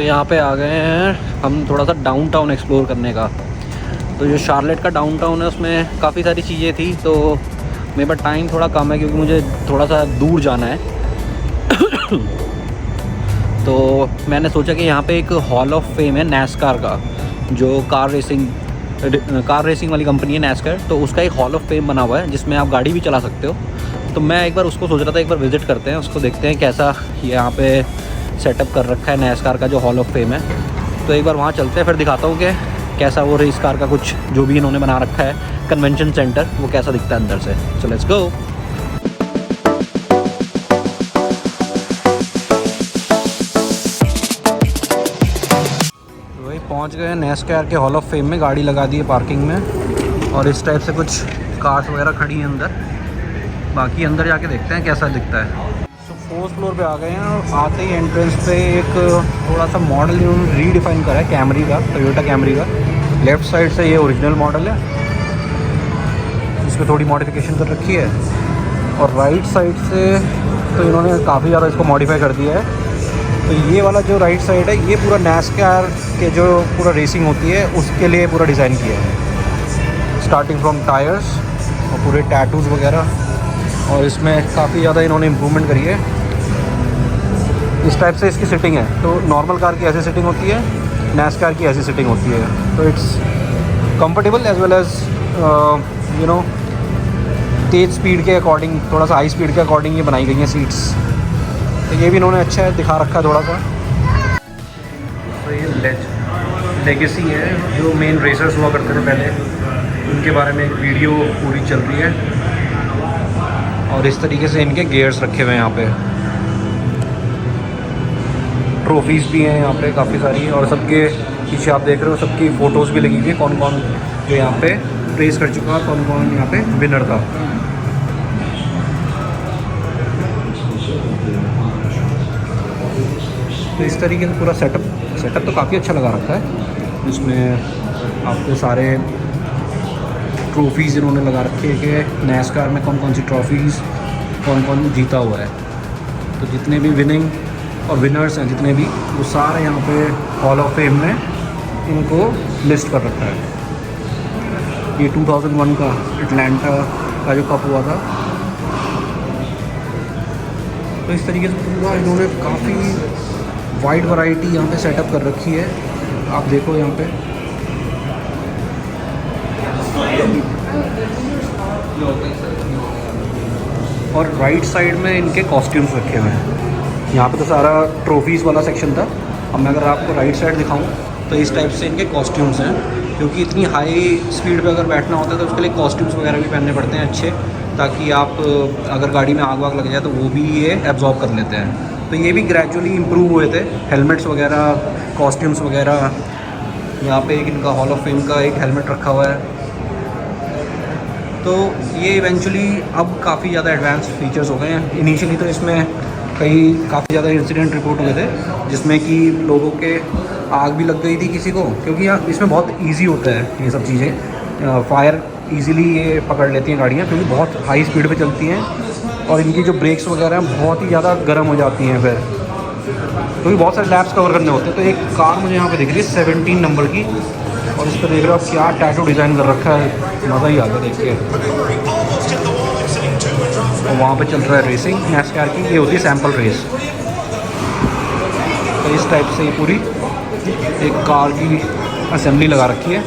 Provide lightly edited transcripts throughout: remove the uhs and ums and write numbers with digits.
यहाँ पे आ गए हैं हम थोड़ा सा डाउनटाउन एक्सप्लोर करने का। तो जो शार्लेट का डाउनटाउन है उसमें काफ़ी सारी चीज़ें थी, तो मेरे पास टाइम थोड़ा कम है क्योंकि मुझे थोड़ा सा दूर जाना है। तो मैंने सोचा कि यहाँ पे एक हॉल ऑफ फेम है नैस्कार का, जो कार रेसिंग वाली कंपनी है नैस्कार, तो उसका एक हॉल ऑफ फेम बना हुआ है जिसमें आप गाड़ी भी चला सकते हो। तो मैं एक बार उसको सोच रहा था एक बार विज़िट करते हैं, उसको देखते हैं कैसा यहाँ पे सेटअप कर रखा है नैस्कार का जो हॉल ऑफ फेम है। तो एक बार वहाँ चलते हैं, फिर दिखाता हूँ कि कैसा वो रेस कार का कुछ जो भी इन्होंने बना रखा है कन्वेंशन सेंटर, वो कैसा दिखता है अंदर से। So let's go. वही पहुँच गए नैस्कार के हॉल ऑफ फेम में, गाड़ी लगा दी है पार्किंग में और इस टाइप से कुछ कार्स वगैरह खड़ी हैं अंदर। बाकी अंदर जाके देखते हैं कैसा दिखता है। तो 4th फ्लोर पे आ गए हैं और आते ही एंट्रेंस पे एक थोड़ा सा मॉडल इन्होंने रीडिफाइन करा है कैमरी का, टोयोटा कैमरी का। लेफ़्ट साइड से ये ओरिजिनल मॉडल है, इसमें थोड़ी मॉडिफिकेशन कर रखी है, और राइट साइड से तो इन्होंने काफ़ी ज़्यादा इसको मॉडिफाई कर दिया है। तो ये वाला जो राइट साइड है ये पूरा नैस्कार के जो पूरा रेसिंग होती है उसके लिए पूरा डिज़ाइन किया है, स्टार्टिंग फ्रॉम टायर्स और पूरे टैटूज़ वगैरह। और इसमें काफ़ी ज़्यादा इन्होंने इम्प्रूवमेंट करी है। इस टाइप से इसकी सिटिंग है, तो नॉर्मल कार की ऐसी सिटिंग होती है, नैस्कार की ऐसी सिटिंग होती है। तो it's comfortable as well as you know तेज़ स्पीड के अकॉर्डिंग, थोड़ा सा हाई स्पीड के अकॉर्डिंग ये बनाई गई हैं सीट्स। तो ये भी इन्होंने अच्छा है दिखा रखा है थोड़ा सा। तो ये लेगेसी है, जो मेन रेसर्स हुआ करते थे पहले, उनके बारे में एक वीडियो पूरी चल रही है। और इस तरीके से इनके गियर्स रखे हुए हैं यहाँ पे। ट्रॉफीज़ भी हैं यहाँ पे काफ़ी सारी, और सबके पीछे आप देख रहे हो सबकी फ़ोटोज़ भी लगी हुई है, कौन कौन जो यहाँ पे रेस कर चुका है, कौन कौन यहाँ पे विनर था। तो इस तरीके से पूरा सेटअप तो काफ़ी अच्छा लगा रखा है। इसमें आपको सारे ट्रॉफीज़ इन्होंने लगा रखी है कि नैस्कार में कौन कौन सी ट्रॉफीज़ कौन कौन जीता हुआ है। तो जितने भी विनिंग और विनर्स हैं जितने भी, वो सारे यहाँ पे हॉल ऑफ फेम में इनको लिस्ट कर रखा है। ये 2001 का एटलांटा का जो कप हुआ था। तो इस तरीके से पूरा इन्होंने काफ़ी वाइड वैरायटी यहाँ पे सेटअप कर रखी है। आप देखो यहाँ पे और राइट साइड में इनके कॉस्ट्यूम्स रखे हुए हैं। यहाँ पे तो सारा ट्रॉफीज़ वाला सेक्शन था। अब मैं अगर आपको राइट साइड दिखाऊं तो इस टाइप से इनके कॉस्ट्यूम्स हैं, क्योंकि इतनी हाई स्पीड पे अगर बैठना होता है तो उसके लिए कॉस्ट्यूम्स वगैरह भी पहनने पड़ते हैं अच्छे, ताकि आप अगर गाड़ी में आग वाग लग जाए तो वो भी ये एब्जॉर्ब कर लेते हैं। तो ये भी ग्रेजुअली इम्प्रूव हुए थे, हेलमेट्स वगैरह, कॉस्ट्यूम्स वगैरह। यहाँ पे एक इनका हॉल ऑफ फेम का एक हेलमेट रखा हुआ है। तो ये इवेंचुअली अब काफ़ी ज़्यादा एडवांस फीचर्स हो गए हैं। इनिशियली तो इसमें काफ़ी ज़्यादा इंसिडेंट रिपोर्ट हुए थे, जिसमें कि लोगों के आग भी लग गई थी किसी को, क्योंकि इसमें बहुत इजी होता है ये सब चीज़ें। फायर इजीली ये पकड़ लेती हैं गाड़ियाँ, क्योंकि बहुत हाई स्पीड पे चलती हैं, और इनकी जो ब्रेक्स वगैरह हैं बहुत ही ज़्यादा गर्म हो जाती हैं फिर, क्योंकि बहुत सारे लैप्स कवर करने होते हैं। तो एक कार मुझे यहाँ पे दिख रही है 17 नंबर की, और इस पर देख रहे हो आप क्या टैटू डिज़ाइन कर रखा है, मज़ा ही आ गया देख के। और वहाँ पे चल रहा है रेसिंग नैस्कार की, ये होती है सैम्पल रेस। तो इस टाइप से ये पूरी एक कार की असेंबली लगा रखी है।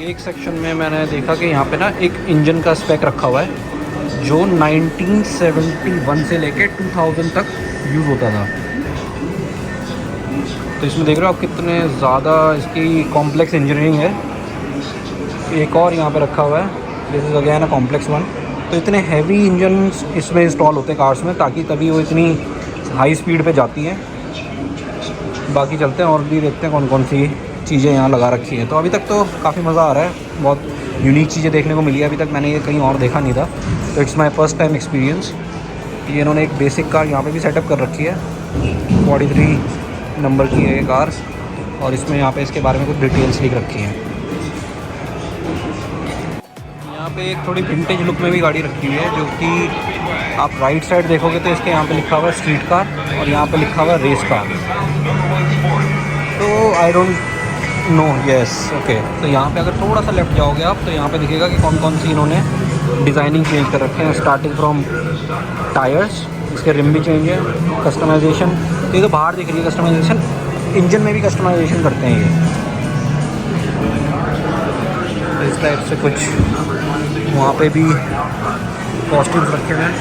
एक सेक्शन में मैंने देखा कि यहाँ पे ना एक इंजन का स्पेक रखा हुआ है, जो 1971 से लेके 2000 तक यूज़ होता था। तो इसमें देख रहे हो आप कितने ज़्यादा इसकी कॉम्प्लेक्स इंजीनियरिंग है। एक और यहाँ पे रखा हुआ है, this is again a complex one. तो इतने हैवी इंजन इसमें इंस्टॉल होते हैं कार्स में, ताकि तभी वो इतनी हाई स्पीड पे जाती हैं। बाकी चलते हैं और भी देखते हैं कौन कौन सी चीज़ें यहाँ लगा रखी हैं। तो अभी तक तो काफ़ी मज़ा आ रहा है, बहुत यूनिक चीज़ें देखने को मिली है। अभी तक मैंने ये कहीं और देखा नहीं था, तो it's my first time experience. ये इन्होंने एक बेसिक कार यहाँ पे भी सेटअप कर रखी है, 43 नंबर की है ये कार, और इसमें यहाँ पे इसके बारे में कुछ डिटेल्स लिख रखी हैं। यहाँ पे एक थोड़ी विंटेज लुक में भी गाड़ी रखी हुई है, जो कि आप राइट साइड देखोगे तो इसके यहाँ पे लिखा हुआ है स्ट्रीट कार और यहाँ पे लिखा हुआ है रेस कार। तो I don't know, yes okay. तो यहाँ पे अगर थोड़ा सा लेफ्ट जाओगे आप तो यहाँ पे दिखेगा कि कौन कौन सी इन्होंने डिज़ाइनिंग चेंज कर रखे हैं, स्टार्टिंग फ्रॉम टायर्स, इसके रिम भी चेंज है, कस्टमाइजेशन। तो ये तो बाहर दिख रही है कस्टमाइजेशन, इंजन में भी कस्टमाइजेशन करते हैं ये। तो इस टाइप से कुछ वहाँ पे भी कॉस्ट्यूम्स रखे हुए हैं।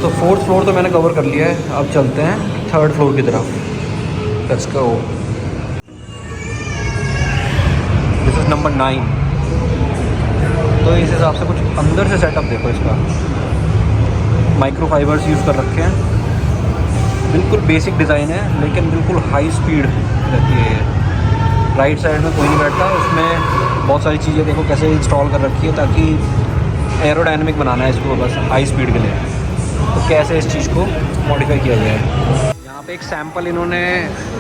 तो 4th फ्लोर तो मैंने कवर कर लिया है, अब चलते हैं 3rd फ्लोर की तरफ। Let's go. This is number 9। तो इस हिसाब से कुछ अंदर से सेटअप देखो इसका, माइक्रोफाइबर्स यूज़ कर रखे हैं, बिल्कुल बेसिक डिज़ाइन है लेकिन बिल्कुल हाई स्पीड रहती है ये। राइट साइड में कोई नहीं बैठता, उसमें बहुत सारी चीज़ें देखो कैसे इंस्टॉल कर रखी है ताकि एरोडायनेमिक बनाना है इसको बस हाई स्पीड के लिए। तो कैसे इस चीज़ को मॉडिफाई किया जाए। यहाँ पे एक सैम्पल इन्होंने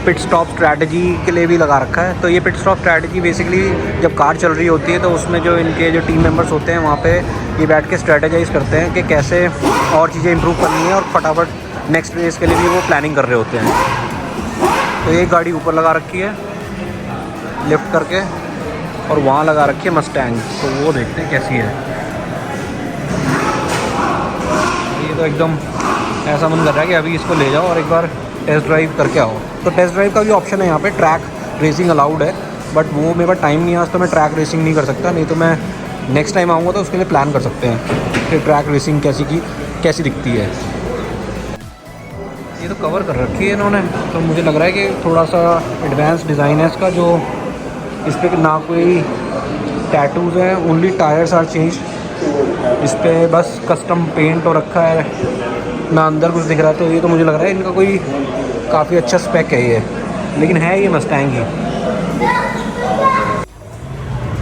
पिट स्टॉप स्ट्रैटेजी के लिए भी लगा रखा है। तो ये पिट स्टॉप स्ट्रैटेजी बेसिकली जब कार चल रही होती है तो उसमें जो इनके जो टीम मेंबर्स होते हैं वहाँ पे ये बैठ के स्ट्रैटेजाइज़ करते हैं कि कैसे और चीज़ें इंप्रूव करनी है और फटाफट नेक्स्ट रेस के लिए भी वो प्लानिंग कर रहे होते हैं। तो एक गाड़ी ऊपर लगा रखी है लिफ्ट करके और वहाँ लगा रखी है मस्टैंग, तो वो देखते हैं कैसी है। तो एकदम ऐसा मन कर रहा है कि अभी इसको ले जाओ और एक बार टेस्ट ड्राइव करके आओ। तो टेस्ट ड्राइव का भी ऑप्शन है यहाँ पे, ट्रैक रेसिंग अलाउड है, बट वो मेरे पास टाइम नहीं है आज, तो मैं ट्रैक रेसिंग नहीं कर सकता। नहीं तो मैं नेक्स्ट टाइम आऊँगा तो उसके लिए प्लान कर सकते हैं कि ट्रैक रेसिंग कैसी दिखती है। ये तो कवर कर रखी है इन्होंने, तो मुझे लग रहा है कि थोड़ा सा एडवांस डिज़ाइन है इसका, जो इस पर ना कोई टैटूज़ हैं, ओनली टायर्स आर चेंज। इस पर बस कस्टम पेंट हो रखा है, ना अंदर कुछ दिख रहा है। तो ये तो मुझे लग रहा है इनका कोई काफ़ी अच्छा स्पेक है ये, लेकिन है ये मस्टैंग ही।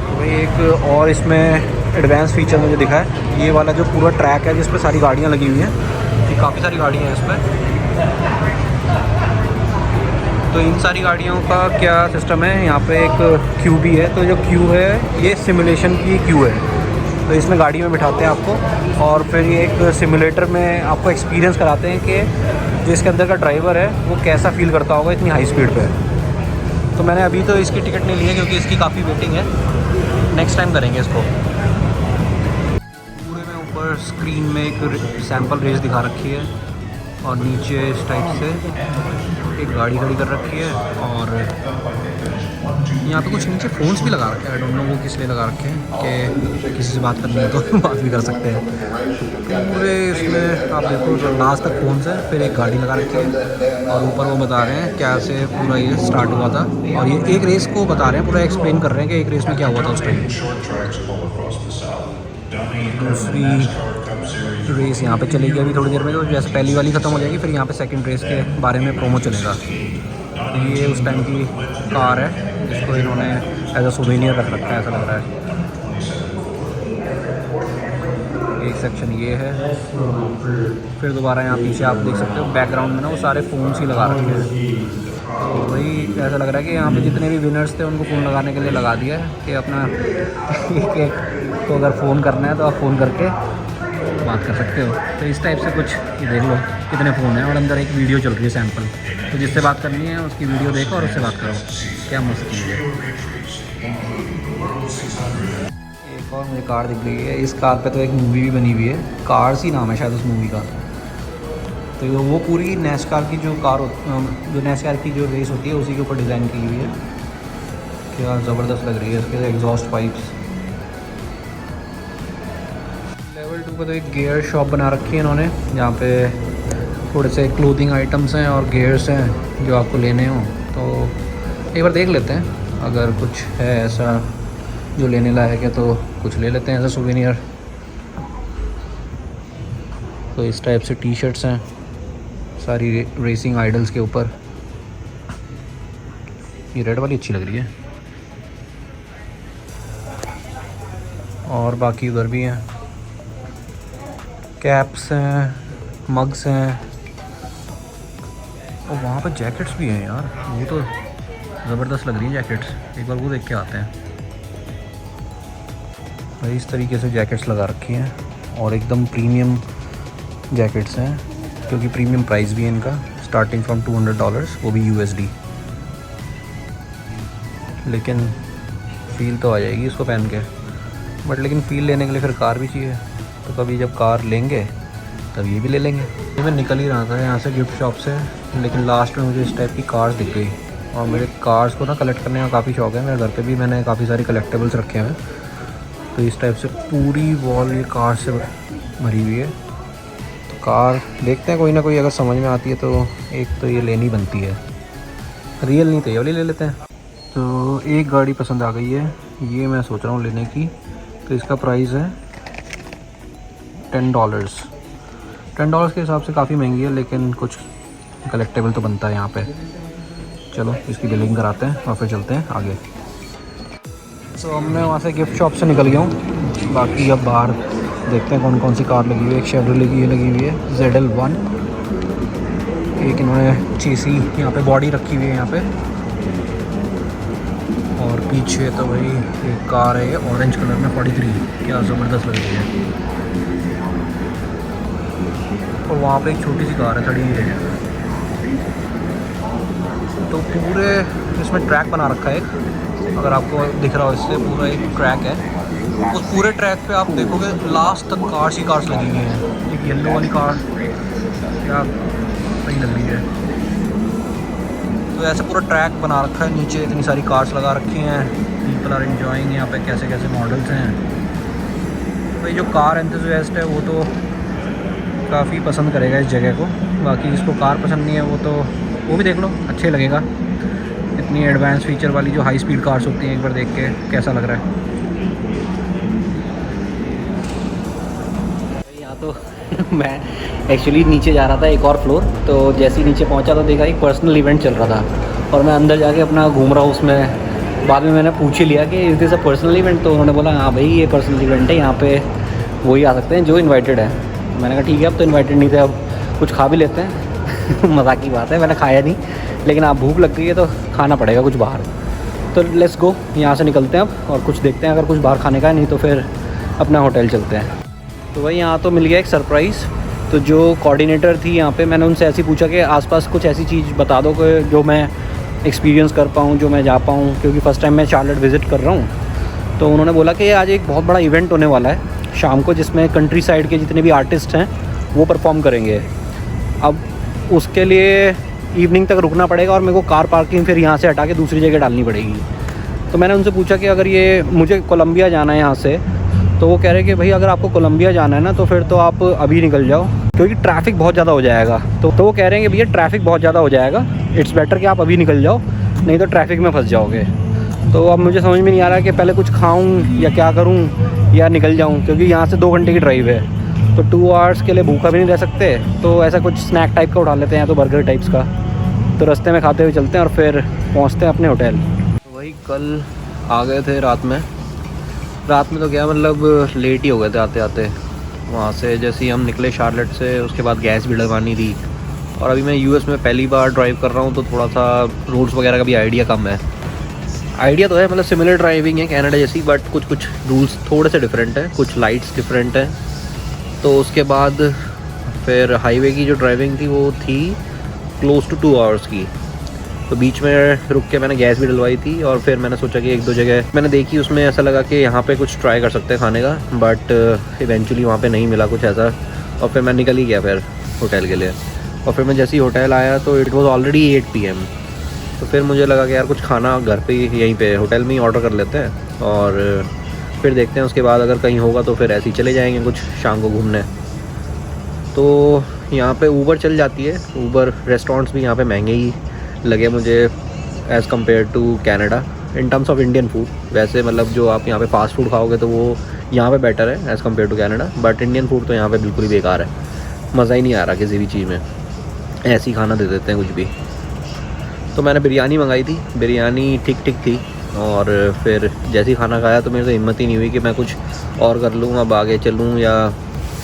भाई एक और इसमें एडवांस फीचर मुझे दिखा है, ये वाला जो पूरा ट्रैक है जिस पर सारी गाड़ियाँ लगी हुई हैं, ये काफ़ी सारी गाड़ियाँ हैं इसमें। तो इन सारी गाड़ियों का क्या सिस्टम है, यहाँ पे एक क्यू भी है। तो जो क्यू है ये सिमुलेशन की क्यू है, तो इसमें गाड़ी में बिठाते हैं आपको और फिर ये एक सिमुलेटर में आपको एक्सपीरियंस कराते हैं कि जो इसके अंदर का ड्राइवर है वो कैसा फील करता होगा इतनी हाई स्पीड पे। तो मैंने अभी तो इसकी टिकट नहीं ली है क्योंकि इसकी काफ़ी वेटिंग है, नेक्स्ट टाइम करेंगे इसको। पूरे में ऊपर स्क्रीन में एक सैम्पल रेस दिखा रखी है और नीचे इस टाइप से एक गाड़ी खड़ी कर रखी है और यहाँ पे कुछ नीचे फ़ोन्स भी लगा रखे हैं। आई डोंट नो वो किस लिए लगा रखे हैं, कि किसी से बात करनी है तो बात भी कर सकते हैं। पूरे इसमें आप देखो जो लास्ट तक फ़ोन्स है, फिर एक गाड़ी लगा रखी है और ऊपर वो बता रहे हैं क्या से पूरा ये स्टार्ट हुआ था और ये एक रेस को बता रहे हैं, पूरा एक्सप्लेन कर रहे हैं कि एक रेस में क्या हुआ था उस टाइम। दूसरी रेस यहाँ पे चलेगी अभी थोड़ी देर में, तो जैसे पहली वाली ख़त्म हो जाएगी फिर यहाँ पे सेकंड रेस के बारे में प्रोमो चलेगा। तो ये उस टाइम की कार है जिसको इन्होंने एज अ सुवेनियर रख रखा है, ऐसा लग रहा है। एक सेक्शन ये है, फिर दोबारा यहाँ पीछे आप देख सकते हो बैकग्राउंड में ना वो सारे फ़ोन्स ही लगा रखे हैं। तो वही ऐसा लग रहा है कि यहाँ पे जितने भी विनर्स थे उनको फ़ोन लगाने के लिए लगा दिया है कि अपना एक तो अगर फ़ोन करना है तो आप फ़ोन करके बात कर सकते हो। तो इस टाइप से कुछ ये देख लो कितने फ़ोन हैं और अंदर एक वीडियो चल रही है सैम्पल, तो जिससे बात करनी है उसकी वीडियो देखो और उससे बात करो। क्या मस्त चीज़ है। एक और मुझे कार दिख रही है, इस कार पे तो एक मूवी भी बनी हुई है, कार्स ही नाम है शायद उस मूवी का। तो वो पूरी नैसकार की जो जो नैसकार की जो रेस होती है उसी के ऊपर डिज़ाइन की हुई है। क्या ज़बरदस्त लग रही है इसके एग्जॉस्ट पाइप्स। लेवल 2 पे तो एक गियर शॉप बना रखी है इन्होंने, जहाँ पे थोड़े से क्लोथिंग आइटम्स हैं और गियर्स हैं जो आपको लेने हो। तो एक बार देख लेते हैं, अगर कुछ है ऐसा जो लेने लायक है तो कुछ ले लेते हैं ऐसा सुवेनियर। तो इस टाइप से टी शर्ट्स हैं सारी रेसिंग आइडल्स के ऊपर। ये रेड वाली अच्छी लग रही है और बाकी उधर भी हैं, कैप्स हैं, मग्स हैं और वहाँ पर जैकेट्स भी हैं यार, वो तो ज़बरदस्त लग रही है जैकेट्स। एक बार वो देख के आते हैं। भाई इस तरीके से जैकेट्स लगा रखी हैं और एकदम प्रीमियम जैकेट्स हैं, क्योंकि प्रीमियम प्राइस भी है इनका, स्टार्टिंग फ्रॉम $200, वो भी USD। लेकिन फ़ील तो आ जाएगी इसको पहन के, बट लेकिन फ़ील लेने के लिए फिर कार भी चाहिए, तो कभी जब कार लेंगे तब ये भी ले लेंगे। मैं निकल ही रहा था यहाँ से गिफ्ट शॉप से, लेकिन लास्ट में मुझे इस टाइप की कार्स दिख गई, और मेरे कार्स को ना कलेक्ट करने का काफ़ी शौक है। मेरे घर पे भी मैंने काफ़ी सारी कलेक्टेबल्स रखे हैं, तो इस टाइप से पूरी वॉल ये कार से भरी हुई है। तो कार देखते हैं, कोई ना कोई अगर समझ में आती है तो एक तो ये लेनी बनती है, रियल नहीं तो ये वाली ले लेते हैं। तो एक गाड़ी पसंद आ गई है, ये मैं सोच रहा हूँ लेने की। तो इसका प्राइस है $10। $10 के हिसाब से काफ़ी महंगी है, लेकिन कुछ कलेक्टेबल तो बनता है यहाँ पे। चलो इसकी बिलिंग कराते हैं और फिर चलते हैं आगे। तो अब मैं वहाँ से गिफ्ट शॉप से निकल गया हूँ, बाकी अब बाहर देखते हैं कौन कौन सी कार लगी हुई है। एक शेवरले की लगी हुई है ZL1, एक इन्होंने चीसी यहाँ पे बॉडी रखी हुई है यहाँ पे, और पीछे तो भाई एक कार है ऑरेंज कलर में 43, क्या ज़बरदस्त लग रही है। और वहाँ पे एक छोटी सी कार है खड़ी है। तो पूरे इसमें ट्रैक बना रखा है एक, अगर आपको दिख रहा हो इससे पूरा एक ट्रैक है। उस पूरे ट्रैक पे आप देखोगे लास्ट तक कार्स ही कार्स लगी हुई हैं। एक येलो वाली कार क्या सही लग रही है। तो ऐसा पूरा ट्रैक बना रखा है, नीचे इतनी सारी कार्स लगा रखी हैं। पीपल आर एंजॉइंग यहाँ पे कैसे कैसे मॉडल्स हैं। तो ये जो कार एंथुसियास्ट है वो तो काफ़ी पसंद करेगा इस जगह को, बाकी जिसको कार पसंद नहीं है वो तो वो भी देख लो, अच्छे लगेगा। इतनी एडवांस फीचर वाली जो हाई स्पीड कार्स होती हैं, एक बार देख के कैसा लग रहा है। यहाँ तो मैं एक्चुअली नीचे जा रहा था एक और फ्लोर, तो जैसे ही नीचे पहुँचा तो देखा एक पर्सनल इवेंट चल रहा था, और मैं अंदर जाके अपना घूम रहा हूँ उसमें। बाद में मैंने पूछ ही लिया कि is this a personal event, तो उन्होंने बोला हाँ भाई ये पर्सनल इवेंट है, यहाँ पे वही आ सकते हैं जो इन्वाइटेड है। मैंने कहा ठीक है, अब तो इन्वाइटेड नहीं थे, अब कुछ खा भी लेते हैं। मज़ाक की बात है, मैंने खाया नहीं, लेकिन आप भूख लग गई है तो खाना पड़ेगा कुछ बाहर। तो लेट्स गो, यहाँ से निकलते हैं अब और कुछ देखते हैं, अगर कुछ बाहर खाने का है, नहीं तो फिर अपना होटल चलते हैं। तो भाई यहाँ तो मिल गया एक सरप्राइज़। तो जो कोऑर्डिनेटर थी यहाँ पे, मैंने उनसे ऐसे ही पूछा कि आसपास कुछ ऐसी चीज़ बता दो कि जो मैं एक्सपीरियंस कर पाऊँ, जो मैं जा पाऊँ, क्योंकि फ़र्स्ट टाइम मैं शार्लेट विज़िट कर रहा हूँ। तो उन्होंने बोला कि आज एक बहुत बड़ा इवेंट होने वाला है शाम को, जिसमें कंट्री साइड के जितने भी आर्टिस्ट हैं वो परफॉर्म करेंगे। अब उसके लिए इवनिंग तक रुकना पड़ेगा, और मेरे को कार पार्किंग फिर यहाँ से हटा के दूसरी जगह डालनी पड़ेगी। तो मैंने उनसे पूछा कि अगर ये मुझे कोलंबिया जाना है यहाँ से, तो वो कह रहे कि भाई अगर आपको कोलंबिया जाना है ना तो फिर तो आप अभी निकल जाओ, क्योंकि ट्रैफ़िक बहुत ज़्यादा हो जाएगा। तो वो कह रहे हैं कि भैया ट्रैफ़िक बहुत ज़्यादा हो जाएगा, इट्स बेटर कि आप अभी निकल जाओ, नहीं तो ट्रैफ़िक में फंस जाओगे। तो अब मुझे समझ में नहीं आ रहा कि पहले कुछ खाऊँ या क्या करूँ या निकल जाऊँ, क्योंकि यहाँ से 2 घंटे की ड्राइव है, तो 2 आवर्स के लिए भूखा भी नहीं रह सकते। तो ऐसा कुछ स्नैक टाइप का उठा लेते हैं, या तो बर्गर टाइप्स का, तो रास्ते में खाते हुए चलते हैं और फिर पहुँचते हैं अपने होटल। तो वही कल आ गए थे रात में तो क्या मतलब लेट ही हो गए थे आते आते वहाँ से। जैसे ही हम निकले शार्लेट से, उसके बाद गैस भी डलवानी थी, और अभी मैं यूएस में पहली बार ड्राइव कर रहा हूँ, तो थोड़ा सा रूल्स वगैरह का भी आइडिया कम है। आइडिया तो है, मतलब सिमिलर ड्राइविंग है कनाडा जैसी, बट कुछ रूल्स थोड़े से डिफरेंट है, कुछ लाइट्स डिफरेंट है। तो उसके बाद फिर हाईवे की जो ड्राइविंग थी वो थी क्लोज टू 2 आवर्स की। तो बीच में रुक के मैंने गैस भी डलवाई थी, और फिर मैंने सोचा कि 1-2 जगह मैंने देखी, उसमें ऐसा लगा कि यहाँ पे कुछ ट्राई कर सकते हैं खाने का, बट इवेंचुअली वहाँ पे नहीं मिला कुछ ऐसा। और फिर मैं निकल ही गया फिर होटल के लिए। और फिर मैं जैसे ही होटल आया तो इट वाज ऑलरेडी 8 PM। तो फिर मुझे लगा कि यार कुछ खाना घर पे यहीं पे होटल में ही ऑर्डर कर लेते हैं, और फिर देखते हैं उसके बाद अगर कहीं होगा तो फिर ऐसे ही चले जाएंगे कुछ शाम को घूमने। तो यहाँ पे ऊबर चल जाती है, ऊबर रेस्टोरेंट्स भी यहाँ पे महंगे ही लगे मुझे as compare to Canada in terms of Indian food. वैसे मतलब जो आप यहाँ पे फास्ट फूड खाओगे तो वो यहाँ पे बेटर है as compare to Canada, but Indian food तो यहाँ पे बिल्कुल ही बेकार है, मज़ा ही नहीं आ रहा किसी भी चीज़ में, ऐसी खाना दे देते हैं कुछ भी। तो मैंने बिरयानी मंगाई थी, बिरयानी ठीक ठीक थी, और फिर जैसे ही खाना खाया तो मेरे से हिम्मत ही नहीं हुई कि मैं कुछ और कर लूँ, अब आगे चलूँ या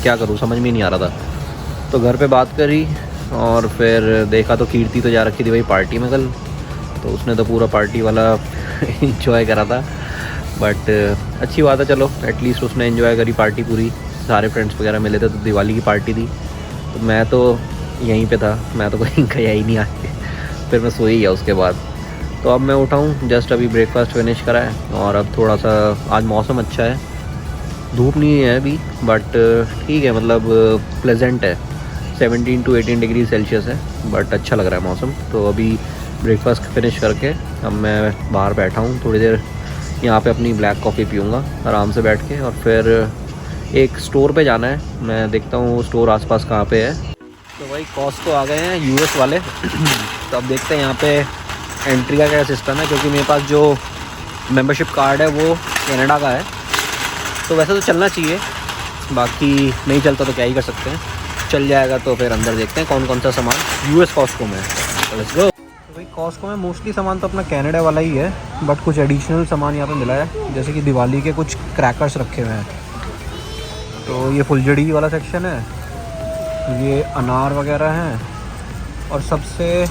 क्या करूँ, समझ में नहीं आ रहा था। तो घर पे बात करी, और फिर देखा तो कीर्ति तो जा रखी थी भाई पार्टी में कल, तो उसने तो पूरा पार्टी वाला इंजॉय करा था। बट अच्छी बात है, चलो एटलीस्ट उसने एंजॉय करी पार्टी पूरी, सारे फ्रेंड्स वगैरह मिले थे, तो दिवाली की पार्टी थी। तो मैं तो यहीं पे था, मैं तो कहीं गया ही नहीं आके, फिर मैं सो ही गया उसके बाद। तो अब मैं उठा हूँ, जस्ट अभी ब्रेकफास्ट फिनिश करा है, और अब थोड़ा सा आज मौसम अच्छा है, धूप नहीं है अभी, बट ठीक है, मतलब प्लेजेंट है, 17 to 18 डिग्री सेल्सियस है, बट अच्छा लग रहा है मौसम। तो अभी ब्रेकफास्ट फिनिश करके अब मैं बाहर बैठा हूँ, थोड़ी देर यहाँ पे अपनी ब्लैक कॉफ़ी पीऊँगा आराम से बैठ के, और फिर एक स्टोर पे जाना है, मैं देखता हूँ वो स्टोर आसपास कहाँ पे है। तो भाई कॉस्को आ गए हैं यूएस वाले। तो अब देखते हैं यहाँ पे एंट्री का क्या सिस्टम है, क्योंकि मेरे पास जो मेंबरशिप कार्ड है वो कनाडा का है, तो वैसे तो चलना चाहिए, बाकी नहीं चलता तो क्या ही कर सकते हैं, चल जाएगा तो फिर अंदर देखते हैं कौन कौन सा सामान यूएस कॉस्को में है। तो लेट्स गो। तो भाई कॉस्को में मोस्टली सामान तो अपना कनाडा वाला ही है, बट कुछ एडिशनल सामान यहाँ पे मिला है, जैसे कि दिवाली के कुछ क्रैकर्स रखे हुए हैं। तो ये फुलझड़ी वाला सेक्शन है, ये अनार वगैरह हैं, और सबसे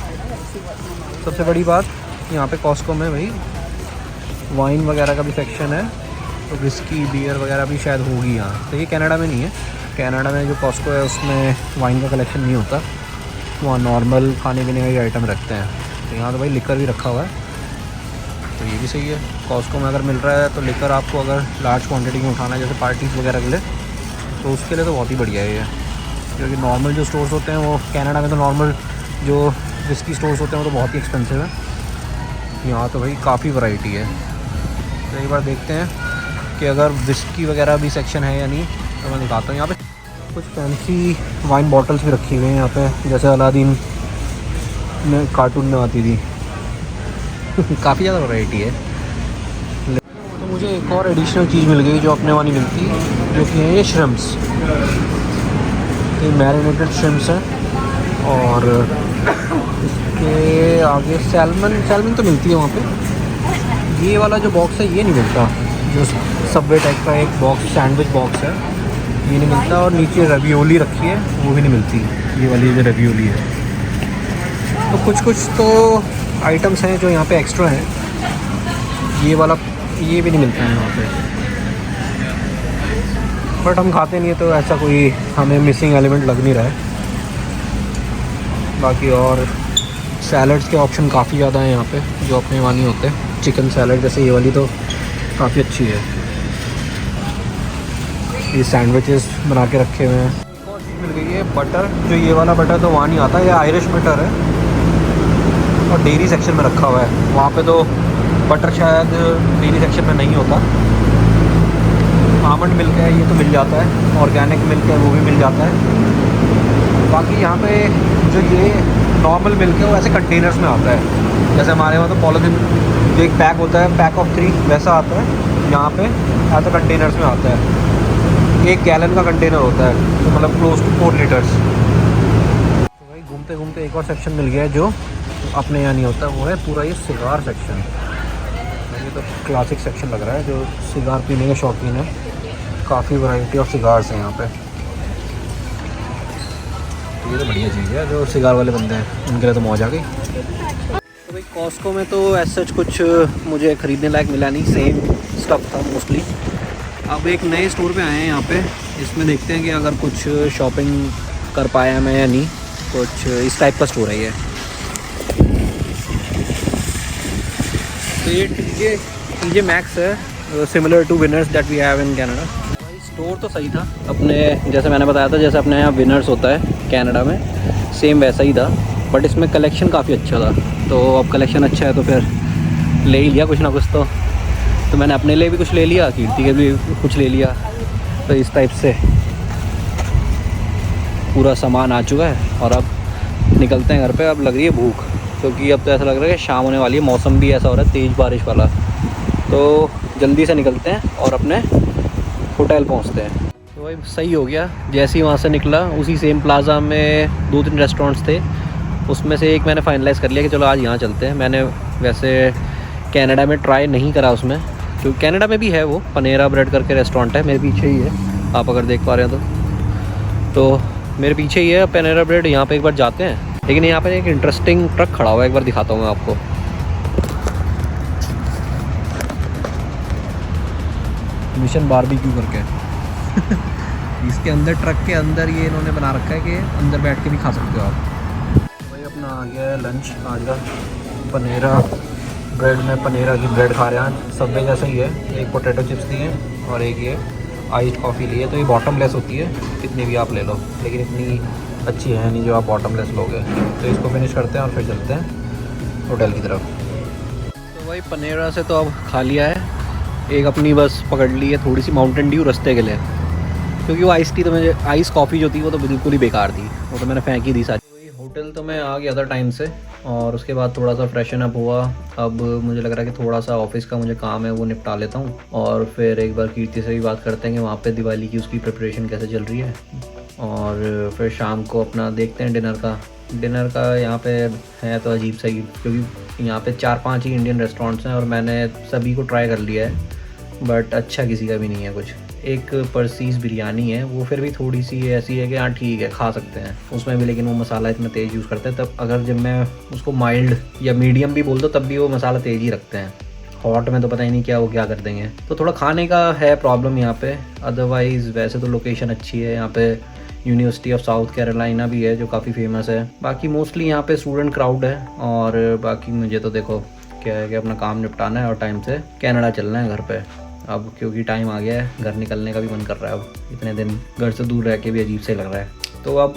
बड़ी बात यहाँ पे कॉस्को में भाई वाइन वगैरह का भी सेक्शन है, तो विस्की बियर वगैरह भी शायद होगी यहाँ। तो ये कनाडा में नहीं है, कनाडा में जो कॉस्को है उसमें वाइन का कलेक्शन नहीं होता, वहाँ नॉर्मल खाने पीने के आइटम रखते हैं। तो यहाँ तो भाई लिकर भी रखा हुआ है, तो ये भी सही है। कॉस्को में अगर मिल रहा है तो लिकर आपको अगर लार्ज क्वांटिटी में उठाना है, जैसे पार्टीज़ वगैरह के लिए, तो उसके लिए तो बहुत ही बढ़िया है ये, क्योंकि नॉर्मल जो स्टोर्स होते हैं वो कनाडा में तो नॉर्मल जो विस्की स्टोर्स होते हैं वो तो बहुत ही एक्सपेंसिव है, यहाँ तो भाई काफ़ी वैरायटी है। तो एक बार देखते हैं कि अगर विस्की वगैरह भी सेक्शन है या नहीं, तो मैं दिखाता हूँ। यहाँ पे कुछ फैंसी वाइन बॉटल्स भी रखी हुई हैं यहाँ पे, जैसे अलादीन में कार्टून में आती थी। काफ़ी ज़्यादा वैरायटी है। तो मुझे एक और एडिशनल चीज़ मिल गई जो अपने वहाँ नहीं मिलती, जो कि है ये श्रिम्प्स, ये मैरिनेटेड श्रिम्प्स हैं, और इसके आगे सैल्मन तो मिलती है वहाँ पे। ये वाला जो बॉक्स है ये नहीं मिलता, जो सबवे टाइप का एक बॉक्स सैंडविच बॉक्स है, ये नहीं मिलता। और नीचे रवियोली रखी है, वो भी नहीं मिलती, ये वाली जो रवियोली है। तो कुछ तो आइटम्स हैं जो यहाँ पे एक्स्ट्रा हैं, ये वाला ये भी नहीं मिलता है यहाँ पे, बट हम खाते नहीं है तो ऐसा कोई हमें मिसिंग एलिमेंट लग नहीं रहा है। बाकी और सैलड्स के ऑप्शन काफ़ी ज़्यादा हैं यहाँ पे, जो अपने वहाँ नहीं होते। चिकन सैलड जैसे ये वाली तो काफ़ी अच्छी है, ये सैंडविचेस बना के रखे हुए हैं। एक और चीज़ मिल गई है बटर, जो ये वाला बटर तो वहाँ नहीं आता, ये आयरिश बटर है, और डेयरी सेक्शन में रखा हुआ है। वहाँ पे तो बटर शायद डेयरी सेक्शन में नहीं होता। आमंड मिल्क है ये तो मिल जाता है, ऑर्गेनिक मिल्क है वो भी मिल जाता है। बाकी यहाँ पे जो ये नॉर्मल मिल्क है वो ऐसे कंटेनर्स में आता है, जैसे हमारे वहाँ तो पॉलीथीन जो एक पैक होता है, पैक ऑफ 3 वैसा आता है, यहाँ पे ऐसा कंटेनर्स में आता है। 1 गैलन का कंटेनर होता है, तो मतलब क्लोज टू 4 लीटर्स। तो भाई घूमते घूमते एक और सेक्शन मिल गया है जो अपने यहाँ नहीं होता, वो है पूरा ये सिगार सेक्शन। ये तो क्लासिक सेक्शन लग रहा है, जो सिगार पीने के शौकीन है, काफ़ी वैरायटी ऑफ सिगार्स हैं यहाँ पे। ये तो बढ़िया चीज़ है, जो सिगार वाले बंदे हैं उनके लिए तो मौज आ गई। तो भाई कॉस्को में तो ऐसा कुछ मुझे ख़रीदने लायक मिला नहीं, सेम स्टफ था मोस्टली। अब एक नए स्टोर पे आए हैं यहाँ पे, इसमें देखते हैं कि अगर कुछ शॉपिंग कर पाया मैं या नहीं। कुछ इस टाइप का स्टोर है ये। तो ये TJ Maxx है, similar to Winners that we have in Canada. Store तो सही था अपने, जैसे मैंने बताया था, जैसे अपने यहाँ विनर्स होता है कनाडा में, सेम वैसा ही था, बट इसमें कलेक्शन काफ़ी अच्छा था। तो अब कलेक्शन अच्छा है तो फिर ले ही लिया कुछ ना कुछ। तो मैंने अपने लिए भी कुछ ले लिया, कीर्ति के भी कुछ ले लिया। तो इस टाइप से पूरा सामान आ चुका है, और अब निकलते हैं घर पे। अब लग रही है भूख, क्योंकि अब तो ऐसा लग रहा है कि शाम होने वाली है, मौसम भी ऐसा हो रहा है तेज़ बारिश वाला। तो जल्दी से निकलते हैं और अपने होटल पहुंचते हैं। तो भाई सही हो गया, जैसे ही वहाँ से निकला उसी सेम प्लाज़ा में 2-3 रेस्टोरेंट्स थे, उसमें से एक मैंने फाइनलाइज़ कर लिया कि चलो आज यहाँ चलते हैं। मैंने वैसे कनाडा में ट्राई नहीं करा उसमें, क्योंकि कनाडा में भी है वो पनेरा ब्रेड करके रेस्टोरेंट है, मेरे पीछे ही है, आप अगर देख पा रहे हैं तो मेरे पीछे ही है पनेरा ब्रेड। यहाँ पे एक बार जाते हैं, लेकिन यहाँ पे एक इंटरेस्टिंग ट्रक खड़ा हुआ है, एक बार दिखाता हूँ मैं आपको। मिशन बारबेक्यू करके इसके अंदर, ट्रक के अंदर ये इन्होंने बना रखा है कि अंदर बैठ के भी खा सकते हो आप। भाई अपना आ गया है लंच आज का, पनेरा ब्रेड में, पनेरा की ब्रेड खा रहे हैं। सबवे जैसा ही है, एक पोटैटो चिप्स दिए हैं और एक ये आइस कॉफ़ी ली है। तो ये बॉटमलेस होती है, कितनी भी आप ले लो, लेकिन इतनी अच्छी है नहीं जो आप बॉटमलेस लोगे। तो इसको फिनिश करते हैं और फिर चलते हैं होटल की तरफ। तो भाई पनेरा से तो अब खा लिया है, एक अपनी बस पकड़ ली है थोड़ी सी माउंटेन ड्यू रास्ते के लिए, क्योंकि वो आइस टी तो मुझे, आइस कॉफ़ी जो थी वो तो बिल्कुल ही बेकार थी, वो तो मैंने फेंक ही दी सारी। होटल तो मैं आ गया था टाइम से, और उसके बाद थोड़ा सा फ्रेशन अप हुआ। अब मुझे लग रहा है कि थोड़ा सा ऑफिस का मुझे काम है वो निपटा लेता हूँ, और फिर एक बार कीर्ति से भी बात करते हैं कि वहाँ पे दिवाली की उसकी प्रिपरेशन कैसे चल रही है। और फिर शाम को अपना देखते हैं डिनर का यहाँ पे है तो अजीब सा ही, क्योंकि यहाँ पे 4-5 ही इंडियन रेस्टोरेंट्स हैं और मैंने सभी को ट्राई कर लिया है, बट अच्छा किसी का भी नहीं है कुछ। एक परसीज बिरयानी है, वो फिर भी थोड़ी सी ऐसी है कि हाँ ठीक है खा सकते हैं उसमें भी, लेकिन वो मसाला इतना तेज़ यूज़ करते हैं। तब अगर जब मैं उसको माइल्ड या मीडियम भी बोल दो तब भी वो मसाला तेज़ ही रखते हैं। हॉट में तो पता ही नहीं क्या वो क्या कर देंगे, तो थोड़ा खाने का है प्रॉब्लम यहाँ पे। अदरवाइज़ वैसे तो लोकेशन अच्छी है, यहाँ पे यूनिवर्सिटी ऑफ साउथ कैरोलिना भी है जो काफ़ी फेमस है। बाकी मोस्टली यहाँ पे स्टूडेंट क्राउड है, और बाकी मुझे तो देखो क्या है कि अपना काम निपटाना है और टाइम से कनाडा चलना है घर पे अब, क्योंकि टाइम आ गया है, घर निकलने का भी मन कर रहा है। अब इतने दिन घर से दूर रह के भी अजीब से लग रहा है। तो अब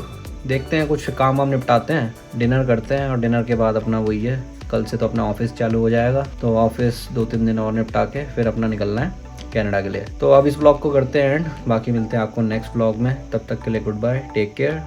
देखते हैं, कुछ काम वाम निपटाते हैं, डिनर करते हैं, और डिनर के बाद अपना वही है, कल से तो अपना ऑफिस चालू हो जाएगा। तो ऑफिस 2-3 दिन और निपटा के फिर अपना निकलना है कनाडा के लिए। तो अब इस ब्लॉग को करते हैं एंड, बाकी मिलते हैं आपको नेक्स्ट ब्लॉग में। तब तक के लिए गुड बाय, टेक केयर।